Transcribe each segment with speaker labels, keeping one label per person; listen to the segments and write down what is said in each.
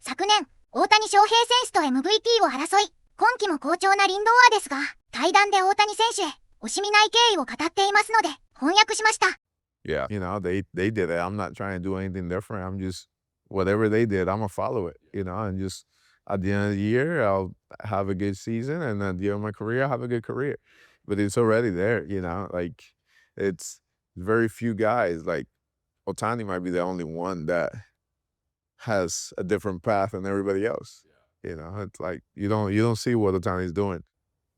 Speaker 1: 昨年、大谷翔平選手と MVP を争い、今季も好調なリンドーアですが、対談で大谷選手へ惜しみない経緯を語っていますので、翻訳しました。
Speaker 2: Yeah, they did it. I'm not trying to do anything different. I'm just, whatever they did, I'm gonna follow it, and just at the end of the year, I'll have a good season, and at the end of my career, I'll have a good career. But it's already there, like it's very few guys. Like Otani might be the only one that has a different path than everybody else. It's like you don't see what Otani's doing.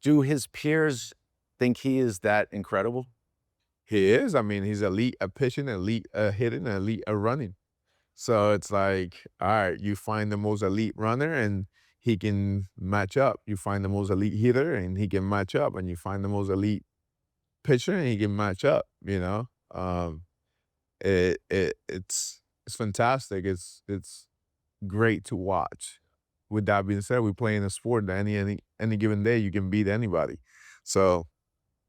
Speaker 3: Do his peers think he is that incredible?
Speaker 2: He is. I mean, he's elite at pitching, elite at hitting, and elite at running. So it's like, all right, you find the most elite runner and he can match up. You find the most elite hitter and he can match up. And you find the most elite pitcher and he can match up, it's fantastic. It's great to watch. With that being said, we play in a sport that any given day you can beat anybody. So,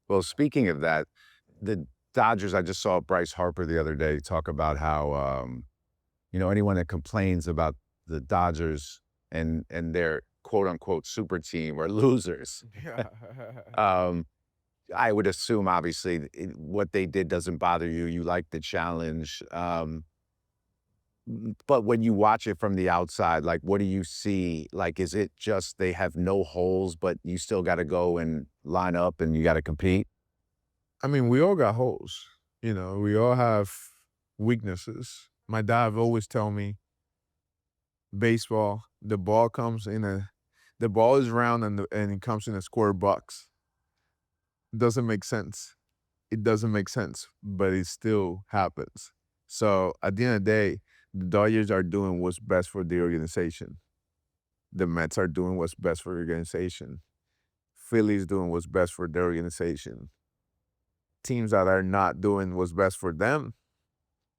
Speaker 3: well, speaking of that, the Dodgers, I just saw Bryce Harper the other day talk about how, anyone that complains about the Dodgers and their quote unquote super team are losers. I would assume, obviously, what they did doesn't bother you. You like the challenge. But when you watch it from the outside, like, what do you see? Like, is it just they have no holes, but you still got to go and line up and you got to compete?
Speaker 2: I mean, we all got holes. We all have weaknesses. My dad always tell me, baseball, the ball is round and it comes in a square box. Doesn't make sense. It doesn't make sense, but it still happens. So at the end of the day, the Dodgers are doing what's best for the organization. The Mets are doing what's best for the organization. Philly's doing what's best for their organization. Teams that are not doing what's best for them,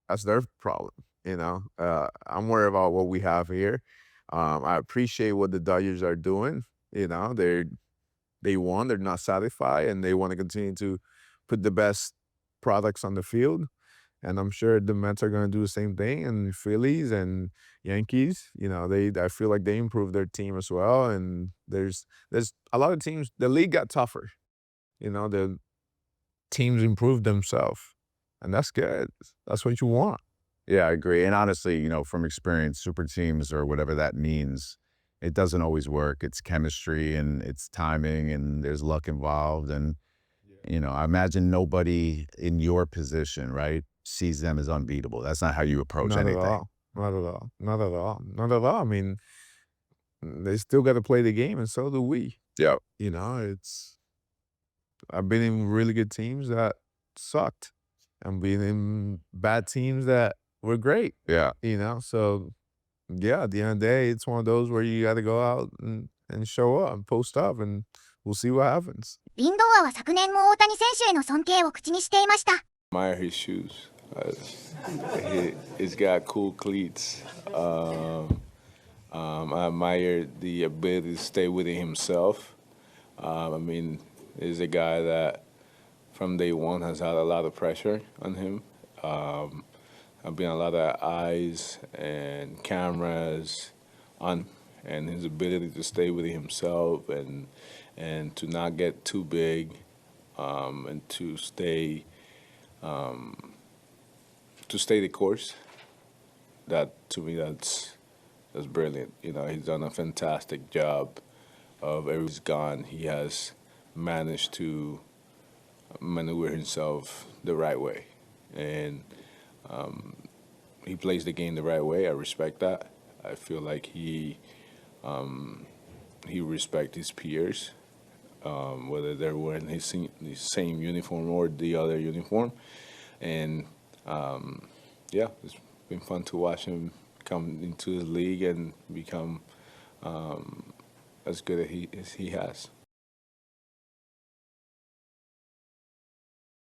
Speaker 2: that's their problem. I'm worried about what we have here. I appreciate what the Dodgers are doing. They won, they're not satisfied, and they want to continue to put the best products on the field. And I'm sure the Mets are going to do the same thing, and Phillies and Yankees, I feel like they improved their team as well. And there's a lot of teams, the league got tougher. The teams improved themselves, and that's good. That's what you want.
Speaker 3: Yeah, I agree. And honestly, from experience, super teams or whatever that means, it doesn't always work. It's chemistry and it's timing and there's luck involved. And, I imagine nobody in your position, right, sees them as unbeatable. That's not how you approach anything.
Speaker 2: Not at all. Not at all. Not at all. I mean, they still got to play the game, and so do we.
Speaker 3: Yeah.
Speaker 2: I've been in really good teams that sucked. I'm being in bad teams that were great.
Speaker 3: Yeah.
Speaker 2: So yeah, at the end of the day, it's one of those where you got to go out and show up and post up, and we'll see what happens.
Speaker 1: リンドーアは昨年も大谷選手への尊敬を口にしていました。
Speaker 4: Admire his shoes. He's got cool cleats. I admire the ability to stay within himself. He's a guy that from day one has had a lot of pressure on him. I've been a lot of eyes and cameras on, and his ability to stay within himself and to not get too big, and to stay the course. That to me, that's brilliant. He's done a fantastic job of everywhere he's gone. He has managed to maneuver himself the right way, and he plays the game the right way. I respect that. I feel like he respects his peers, whether they're wearing his same uniform or the other uniform, and it's been fun to watch him come into the league and become as good as he has.